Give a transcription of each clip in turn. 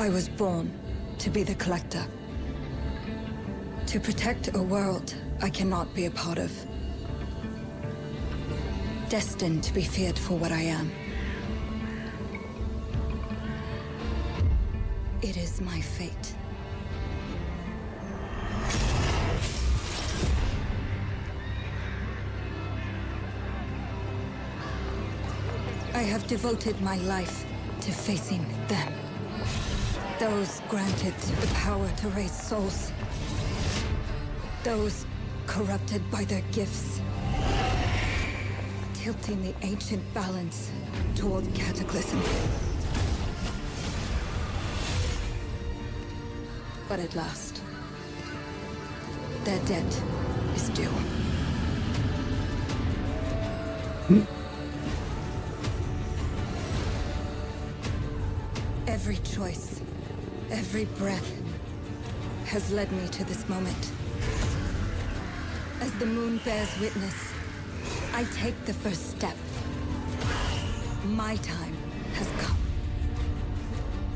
I was born to be the collector. To protect a world I cannot be a part of. Destined to be feared for what I am. It is my fate. I have devoted my life to facing them. Those granted the power to raise souls. Those corrupted by their gifts. Tilting the ancient balance toward cataclysm. But at last, their debt is due. Every choice, every breath has led me to this moment. As the moon bears witness, I take the first step. My time has come.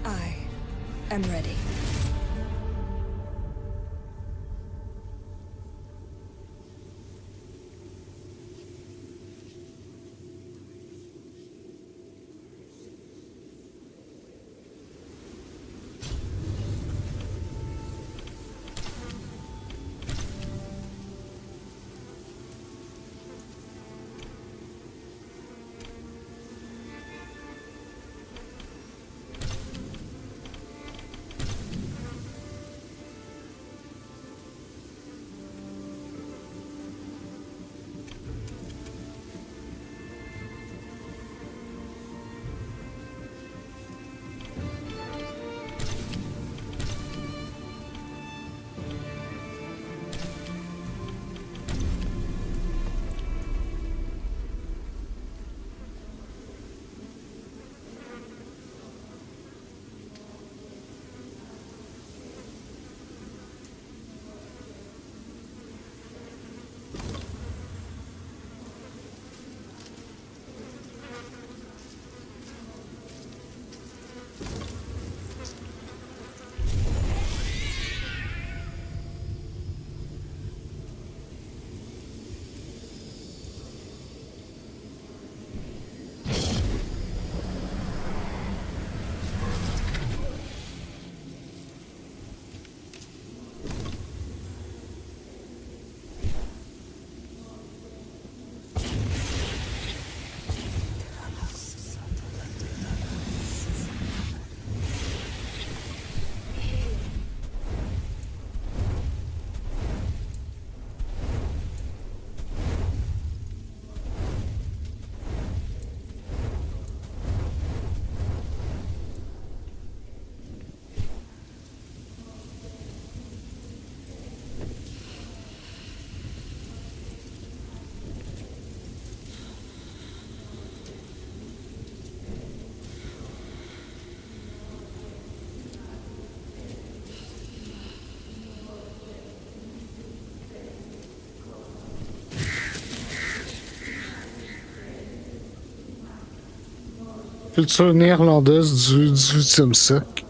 I am ready. Culture néerlandaise du 18e siècle.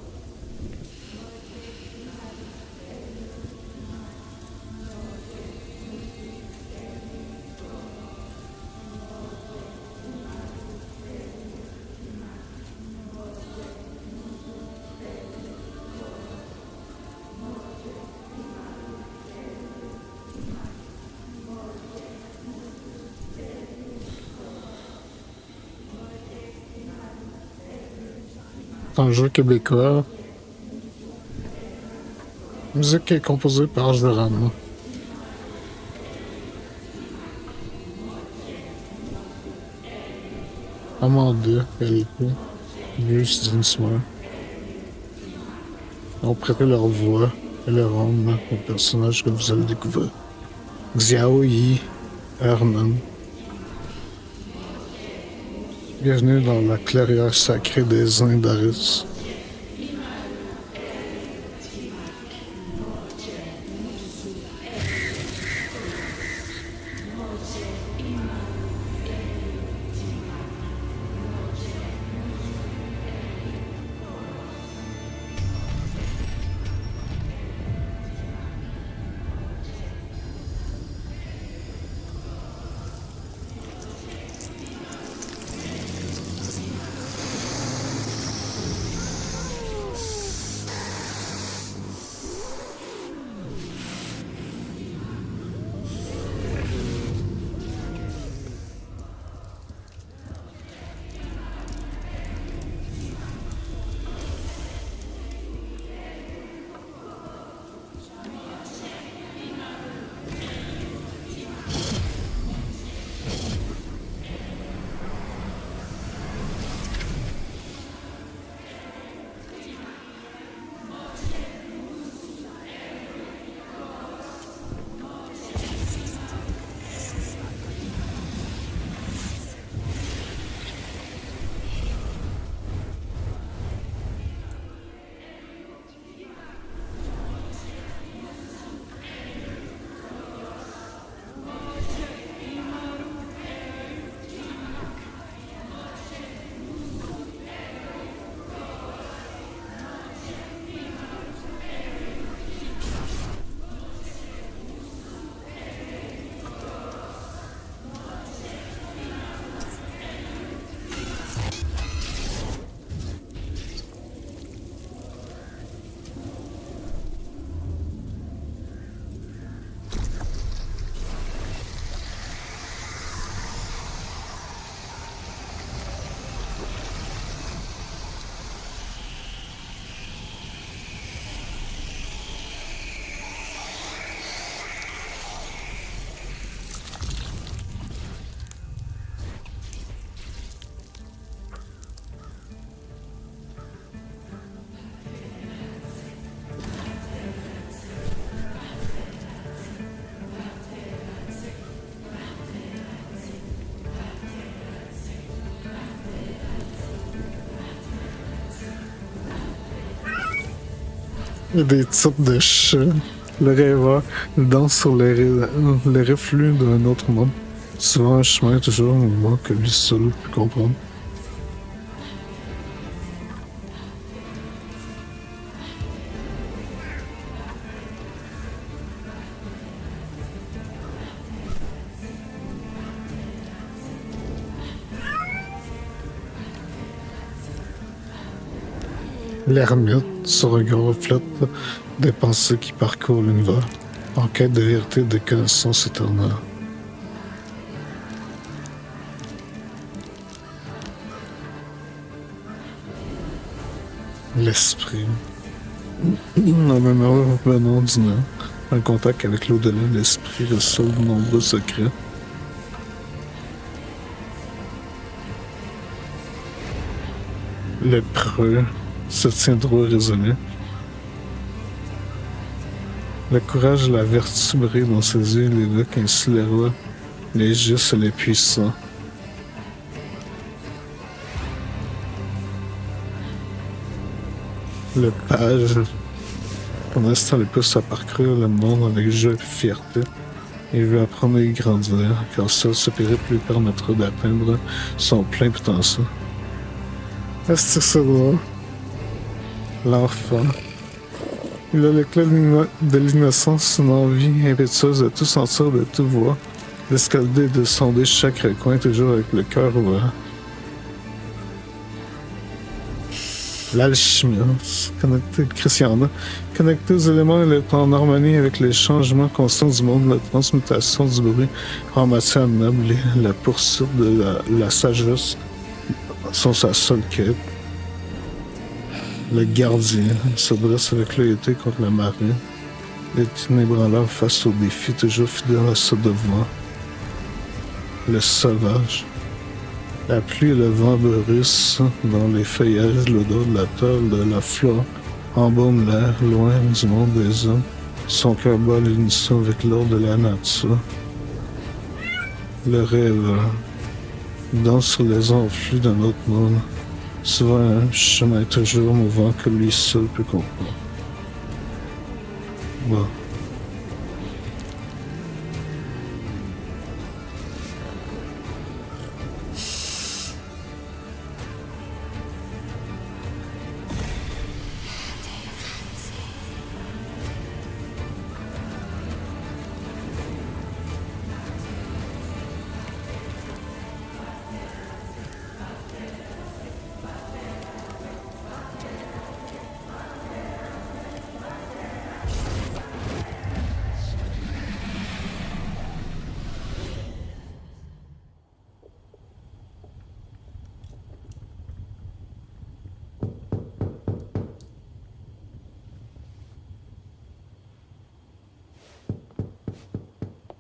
Un jeu québécois. La musique est composée par Jérôme. Amanda, LP, Bruce Dinsmore ont prêté leur voix et leur âme au personnage que vous allez découvrir. Xiao Yi, Herman. Bienvenue dans la clairière sacrée des Indaris. Il y a des types de chats. Le rêveur danse sur les reflux d'un autre monde. Souvent un chemin toujours un mouvement que lui seul peut comprendre. L'ermite, son regard reflète des pensées qui parcourent l'univers, en quête de vérité et de connaissance éternelle. L'esprit. La mémoire venant du néant, en contact avec l'au-delà, l'esprit reçoit de nombreux secrets. Le preux se tient droit et résolu. Le courage et la vertu brillent dans ses yeux, il évoque ainsi les rois, les justes et les puissants. Le page, pour l'instant, le pousse à parcourir le monde avec joie et fierté. Il veut apprendre et grandir, car seul ce périple lui permettra d'atteindre son plein potentiel. Est-ce que c'est drôle? L'enfant. Il a l'éclat de l'innocence, une envie impétueuse de tout sentir, de tout voir, d'escalader et de sonder chaque recoin, toujours avec le cœur ouvert. L'alchimie, connecté aux éléments et être en harmonie avec les changements constants du monde, la transmutation du bruit en matière noble et la poursuite de la sagesse sont sa seule quête. Le gardien se dresse avec loyauté contre la marée, est inébranlable face aux défis, toujours fidèle à ce devoir. Le sauvage. La pluie et le vent bruissent dans les feuillages, l'odeur de la terre, de la flore, embaume l'air, loin du monde des hommes. Son cœur bat l'unisson avec l'ordre de la nature. Le rêveur danse sur les enflux d'un autre monde. Souvent un chemin toujours mouvant que lui seul peut comprendre. Bon.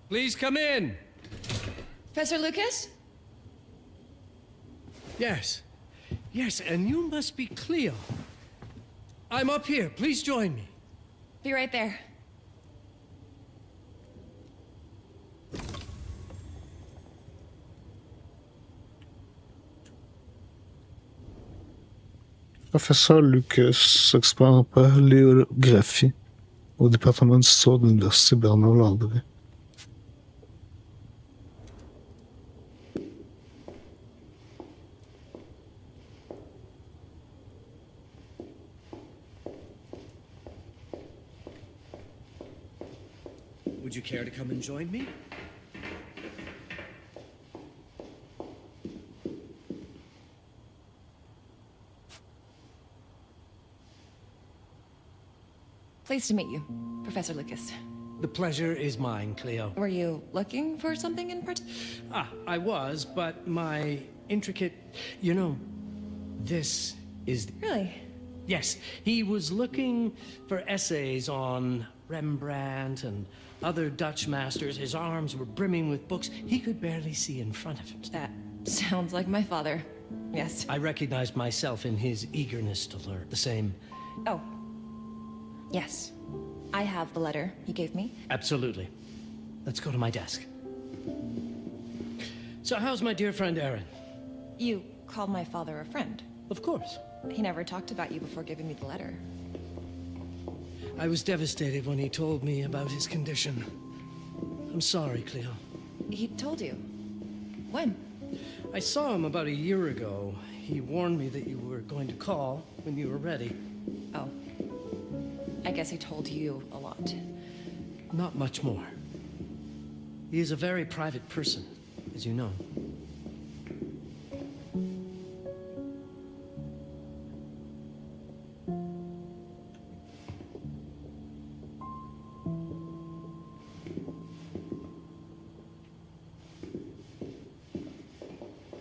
Please come in. Professor Lucas? Yes. Yes, and you must be Cleo. I'm up here. Please join me. Be right there. Professeur Lucas s'expert en paléographie au département d'histoire de l'Université Bernard-Landry. Would you care to come and join me? Pleased to meet you, Professor Lucas. The pleasure is mine, Cleo. Were you looking for something in particular? I was, but my intricate... You know, this is... Really? Yes, he was looking for essays on Rembrandt and other Dutch masters. His arms were brimming with books. He could barely see in front of him. That sounds like my father. Yes. I recognized myself in his eagerness to learn. The same... Oh. Yes. I have the letter he gave me. Absolutely. Let's go to my desk. So how's my dear friend Aaron? You called my father a friend. Of course. He never talked about you before giving me the letter. I was devastated when he told me about his condition. I'm sorry, Cleo. He told you? When? I saw him about a year ago. He warned me that you were going to call when you were ready. Oh. I guess he told you a lot. Not much more. He is a very private person, as you know.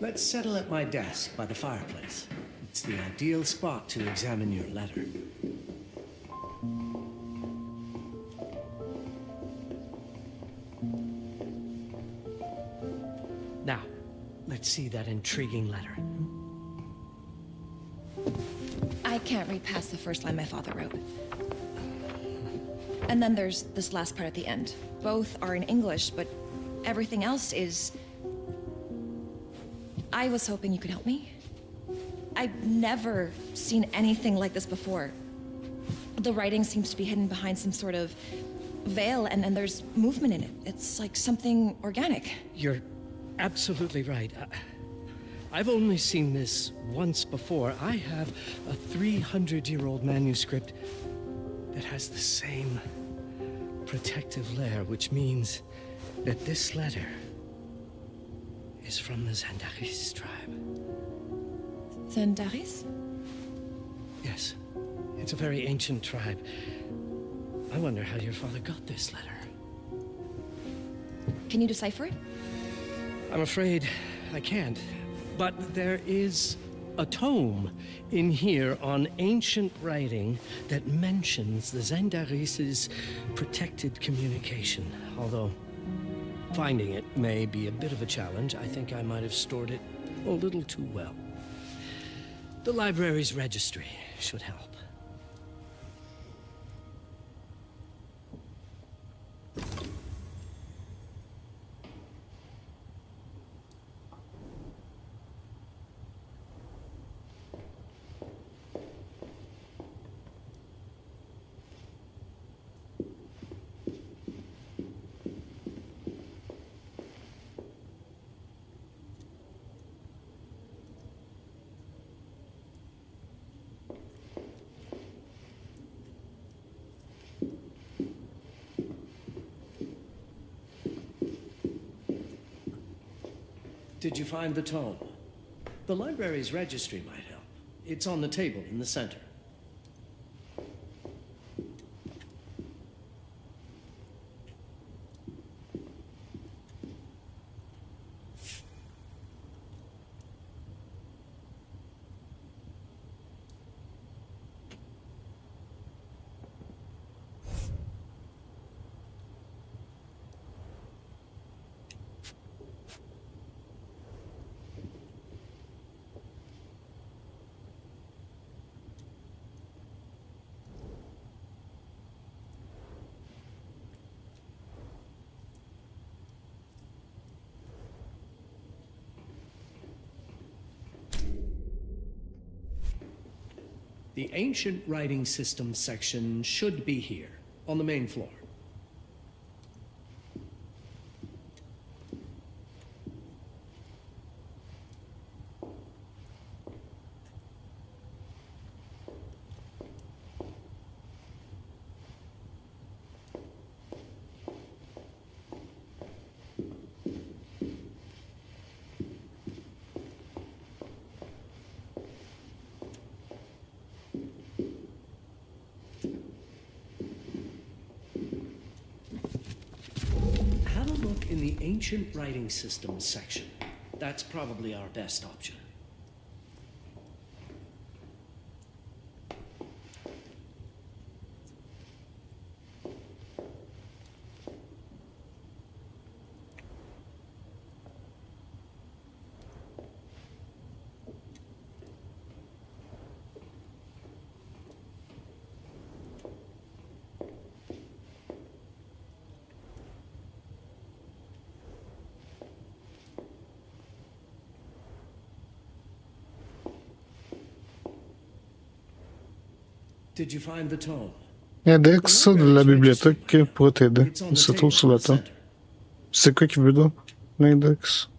Let's settle at my desk by the fireplace. It's the ideal spot to examine your letter. Now, let's see that intriguing letter. I can't read past the first line my father wrote. And then there's this last part at the end. Both are in English, but everything else is... I was hoping you could help me. I've never seen anything like this before. The writing seems to be hidden behind some sort of veil, and there's movement in it. It's like something organic. You're absolutely right. I've only seen this once before. I have a 300-year-old manuscript that has the same protective layer, which means that this letter is from the Zandaris tribe. Zandaris? Yes. It's a very ancient tribe. I wonder how your father got this letter. Can you decipher it? I'm afraid I can't. But there is a tome in here on ancient writing that mentions the Zandaris' protected communication. Although finding it may be a bit of a challenge. I think I might have stored it a little too well. The library's registry should help. Did you find the tome? The library's registry might help. It's on the table in the center. The Ancient Writing System section should be here, on the main floor. In the Ancient Writing Systems section. That's probably our best option. Did you find the tome? Index de la bibliothèque pourrait t'aider. It's on Il the se trouve table sur in la the table. center. C'est quoi qui veut donc? L'index.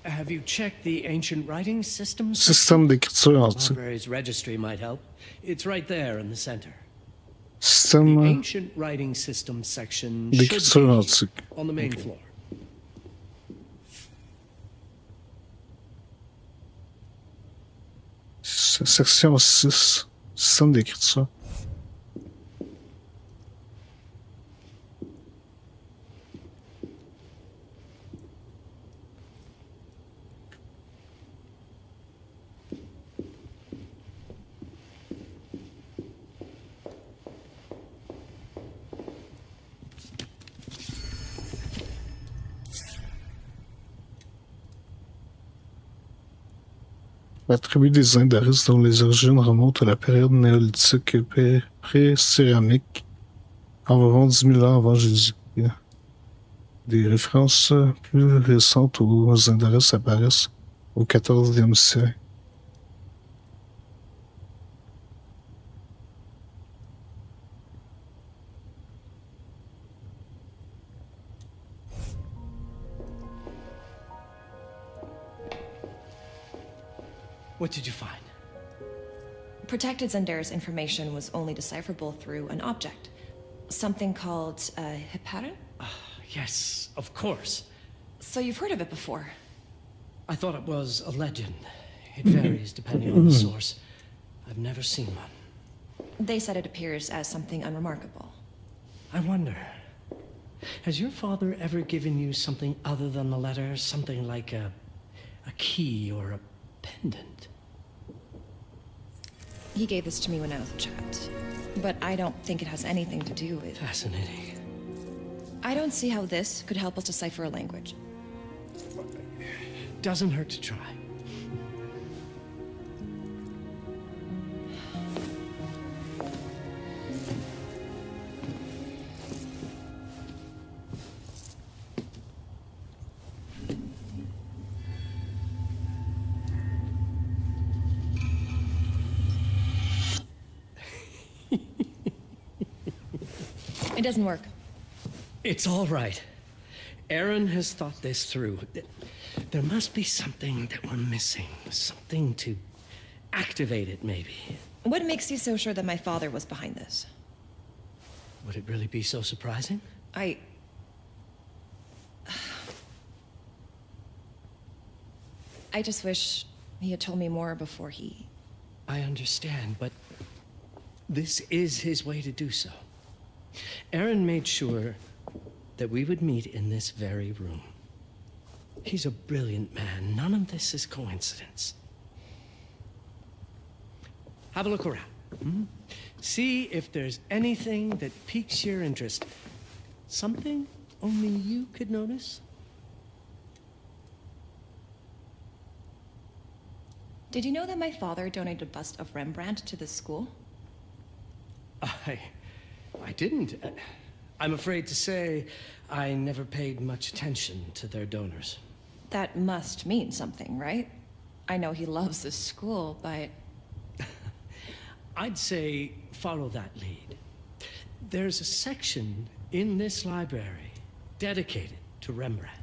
Have you checked the ancient writing system? Système d'écriture antique. Library's registry might help. It's right there in the center. The Système ancient writing system section should d'écriture be antique. on the main floor. Section 6. Système d'écriture. La tribu des Indaris, dont les origines remontent à la période néolithique et pré-céramique, environ 10 000 ans avant Jésus. Des références plus récentes aux Indaris apparaissent au 14e siècle. What did you find? Protected Zendaris information was only decipherable through an object. Something called a heparin? Yes, of course. So you've heard of it before? I thought it was a legend. It varies depending on the source. I've never seen one. They said it appears as something unremarkable. I wonder, has your father ever given you something other than the letter? Something like a key or a pendant? He gave this to me when I was a child. But I don't think it has anything to do with... Fascinating. I don't see how this could help us decipher a language. Doesn't hurt to try. It doesn't work. It's all right. Aaron has thought this through. There must be something that we're missing. Something to activate it, maybe. What makes you so sure that my father was behind this? Would it really be so surprising? I just wish he had told me more before he... I understand, but this is his way to do so. Aaron made sure that we would meet in this very room. He's a brilliant man. None of this is coincidence. Have a look around. See if there's anything that piques your interest. Something only you could notice? Did you know that my father donated a bust of Rembrandt to this school? I didn't. I'm afraid to say I never paid much attention to their donors. That must mean something, right? I know he loves this school, but... I'd say follow that lead. There's a section in this library dedicated to Rembrandt.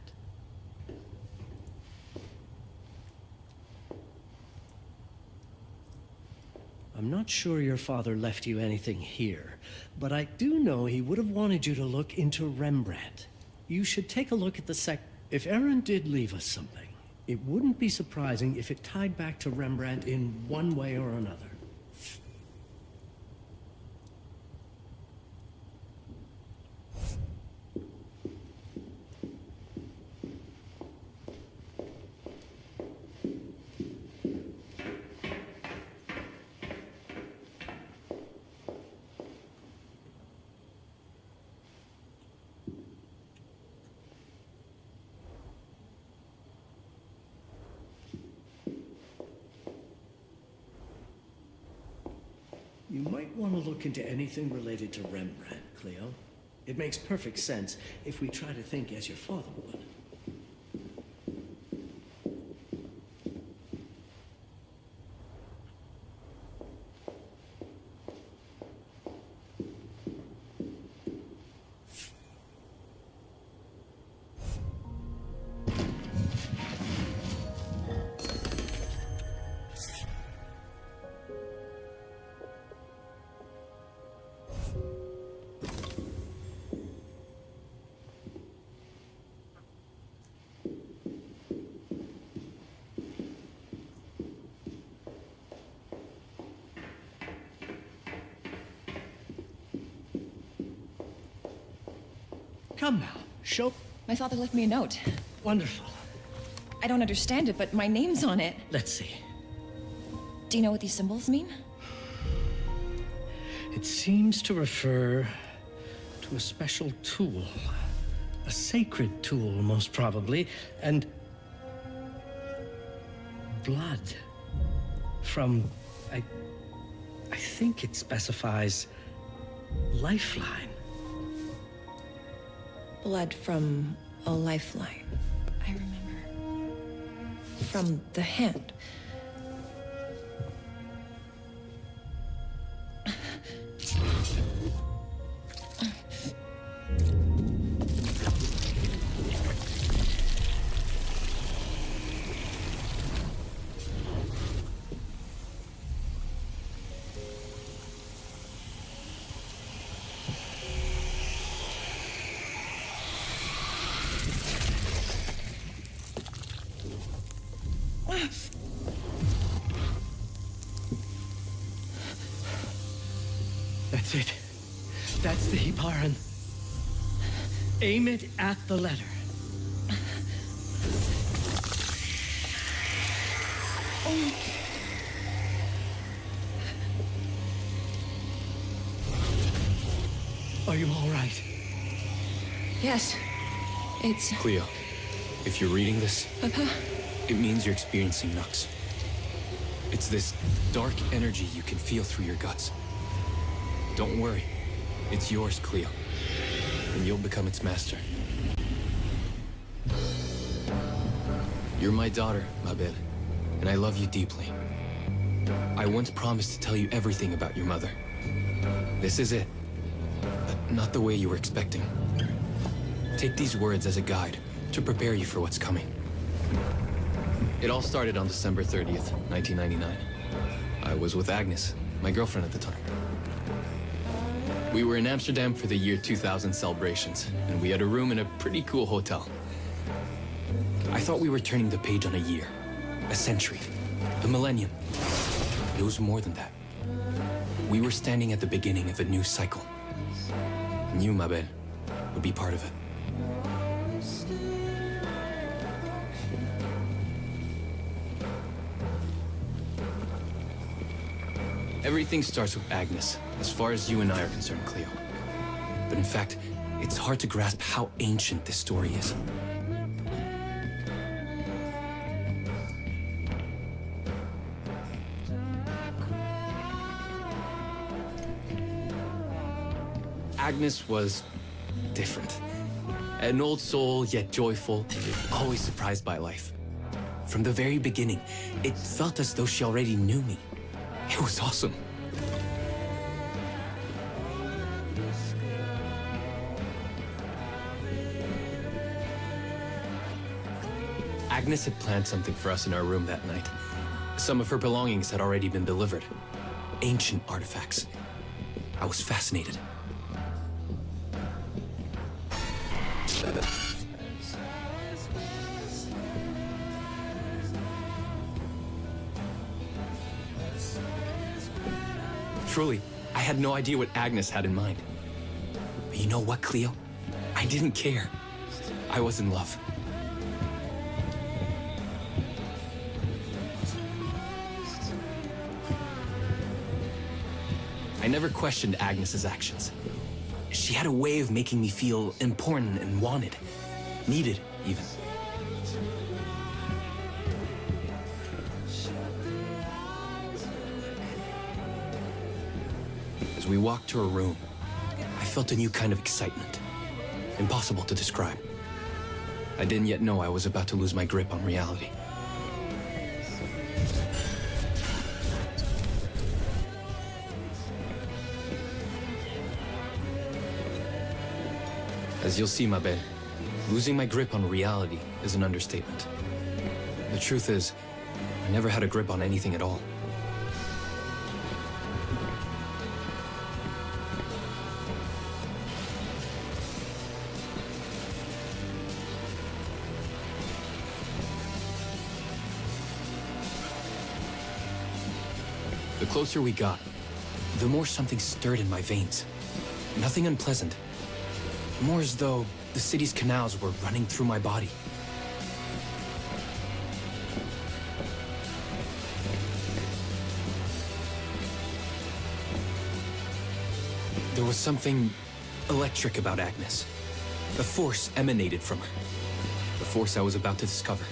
I'm not sure your father left you anything here, but I do know he would have wanted you to look into Rembrandt. You should take a look at the If Aaron did leave us something, it wouldn't be surprising if it tied back to Rembrandt in one way or another. You might want to look into anything related to Rembrandt, Cleo. It makes perfect sense if we try to think as your father would. Come now, show. My father left me a note. Wonderful. I don't understand it, but my name's on it. Let's see. Do you know what these symbols mean? It seems to refer to a special tool. A sacred tool, most probably, and blood from, I think it specifies lifeline. Blood from a lifeline. I remember. From the hand. That's it. That's the Hibaran. Aim it at the letter. Are you all right? Yes. It's... Cleo, if you're reading this, Papa? it means you're experiencing Nux. It's this dark energy you can feel through your guts. Don't worry. It's yours, Cleo. And you'll become its master. You're my daughter, ma belle, and I love you deeply. I once promised to tell you everything about your mother. This is it, but not the way you were expecting. Take these words as a guide to prepare you for what's coming. It all started on December 30th, 1999. I was with Agnes, my girlfriend at the time. We were in Amsterdam for the year 2000 celebrations, and we had a room in a pretty cool hotel. I thought we were turning the page on a year, a century, a millennium. It was more than that. We were standing at the beginning of a new cycle. And you, ma belle, would be part of it. Everything starts with Agnes, as far as you and I are concerned, Cleo. But in fact, it's hard to grasp how ancient this story is. Agnes was different. An old soul, yet joyful, always surprised by life. From the very beginning, it felt as though she already knew me. It was awesome. Agnes had planned something for us in our room that night. Some of her belongings had already been delivered. Ancient artifacts. I was fascinated. Truly, I had no idea what Agnes had in mind. But you know what, Cleo? I didn't care. I was in love. I never questioned Agnes's actions. She had a way of making me feel important and wanted. Needed, even. As we walked to her room, I felt a new kind of excitement. Impossible to describe. I didn't yet know I was about to lose my grip on reality. As you'll see, Mabel, losing my grip on reality is an understatement. The truth is, I never had a grip on anything at all. The closer we got, the more something stirred in my veins. Nothing unpleasant. More as though the city's canals were running through my body. There was something electric about Agnes. A force emanated from her. The force I was about to discover.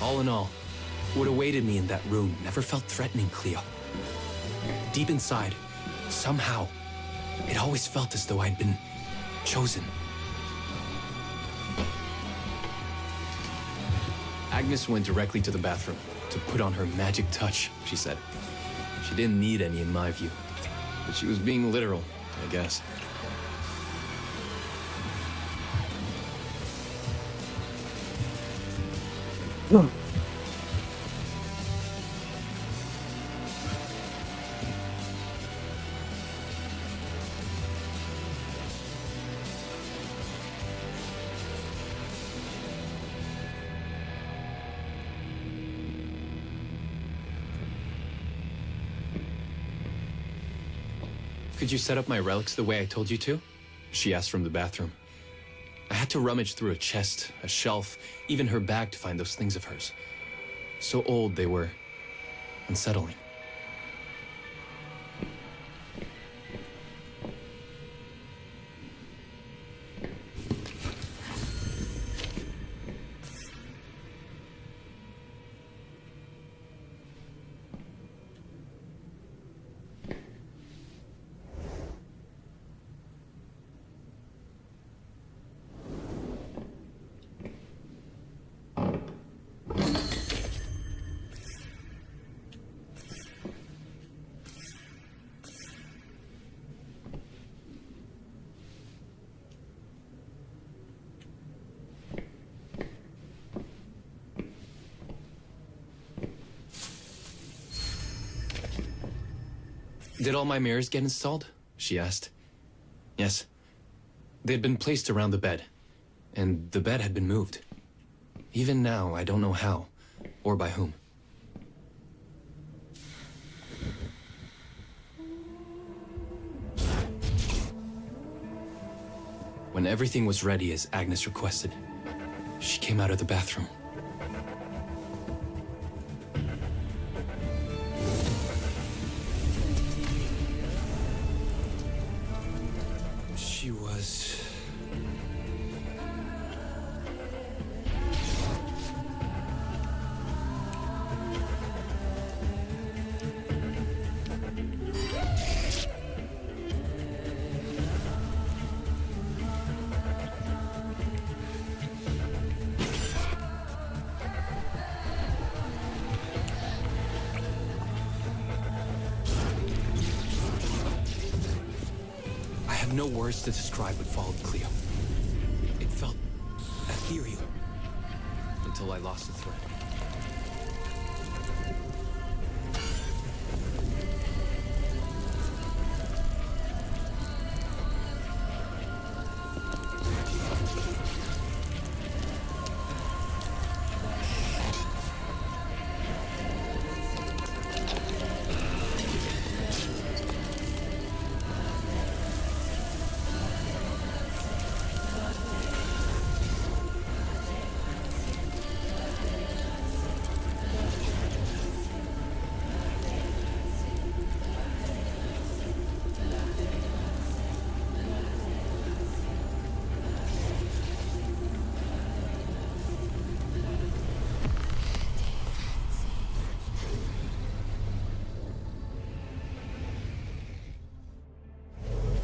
All in all, what awaited me in that room never felt threatening, Cleo. Deep inside, somehow, it always felt as though I'd been chosen. Agnes went directly to the bathroom to put on her magic touch, she said. She didn't need any in my view, but she was being literal, I guess. Could you set up my relics the way I told you to? She asked from the bathroom. I had to rummage through a chest, a shelf, even her bag to find those things of hers. So old they were unsettling. Did all my mirrors get installed? She asked. Yes. They had been placed around the bed, and the bed had been moved. Even now, I don't know how, or by whom. When everything was ready as Agnes requested, she came out of the bathroom. She was... No words to describe what followed, Cleo. It felt ethereal, until I lost the thread.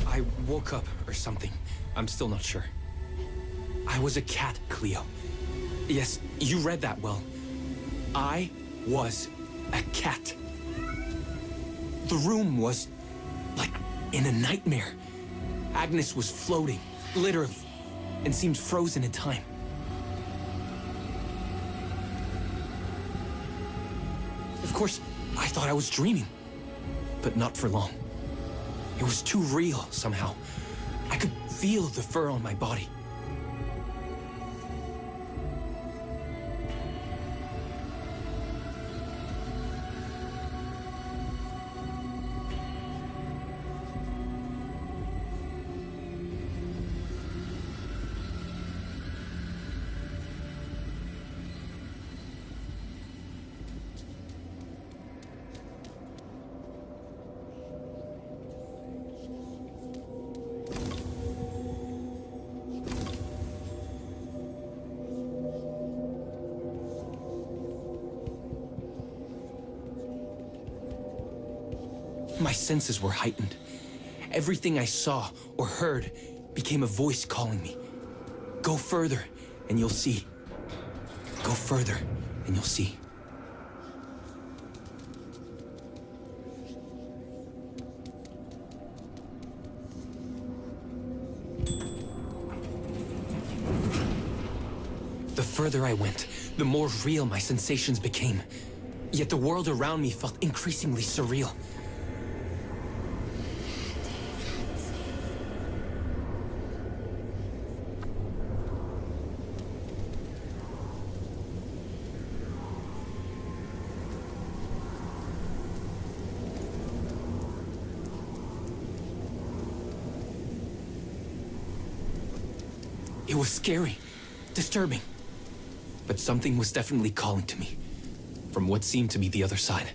I woke up or something. I'm still not sure. I was a cat, Cleo. Yes, you read that well. I was a cat. The room was like in a nightmare. Agnes was floating, literally, and seemed frozen in time. Of course, I thought I was dreaming, but not for long. It was too real, somehow. I could feel the fur on my body. My senses were heightened. Everything I saw or heard became a voice calling me. Go further, and you'll see. Go further, and you'll see. The further I went, the more real my sensations became. Yet the world around me felt increasingly surreal. It was scary, disturbing, but something was definitely calling to me, from what seemed to be the other side.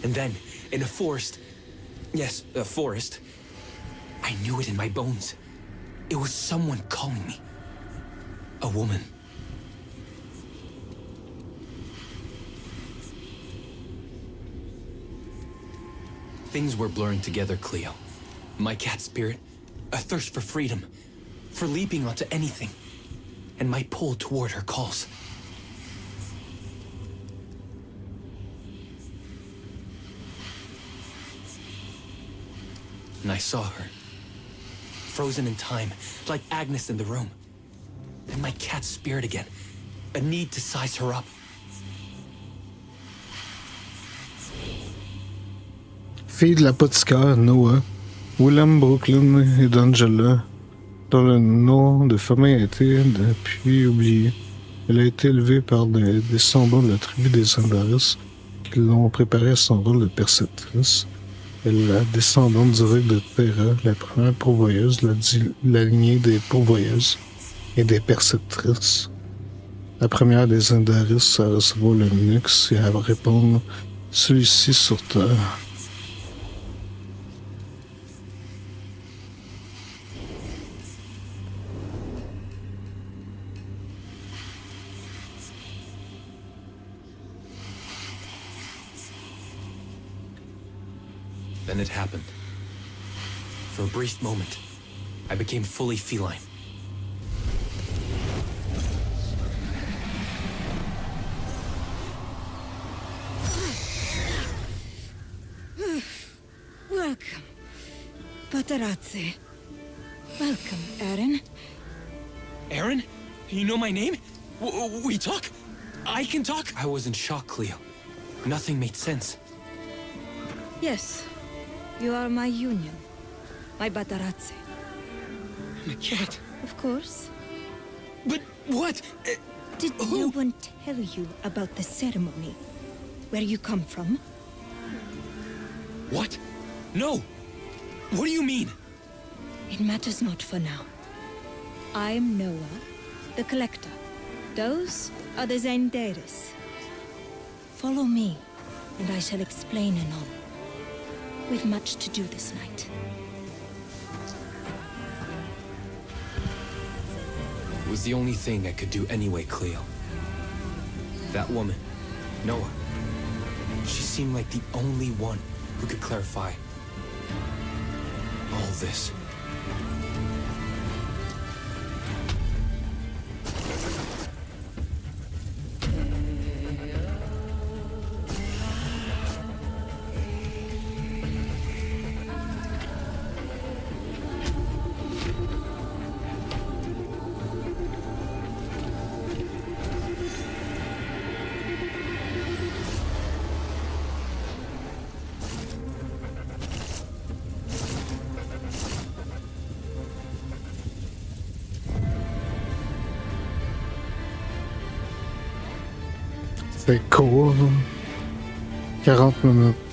And then, in a forest, yes, a forest, I knew it in my bones. It was someone calling me. A woman. Things were blurring together, Cleo. My cat spirit, a thirst for freedom, for leaping onto anything, and my pull toward her calls. And I saw her, frozen in time, like Agnes in the room. And my cat spirit again, a need to size her up. Fille de l'apothicaire Noah, Willem, Brooklyn et d'Angela, dont le nom de famille a été depuis oublié. Elle a été élevée par des descendants de la tribu des Andaris qui l'ont préparée à son rôle de perceptrice. Elle est la descendante directe de Terra, la première pourvoyeuse, la lignée des pourvoyeuses et des perceptrices. La première des Indaris à recevoir le Nux et à répondre celui-ci sur Terre. Then it happened. For a brief moment, I became fully feline. Welcome, Paparazzi. Welcome, Aaron. Aaron? You know my name? We talk? I can talk? I was in shock, Cleo. Nothing made sense. Yes, you are my union. My Paparazzi. I'm a cat. Of course. But what? Did no one tell you about the ceremony? Where you come from? What? No! What do you mean? It matters not for now. I'm Noah, the Collector. Those are the Zendaris. Follow me, and I shall explain anon. We've much to do this night. It was the only thing I could do anyway, Cleo. That woman, Noah, she seemed like the only one who could clarify all this. C'est court, 40 minutes.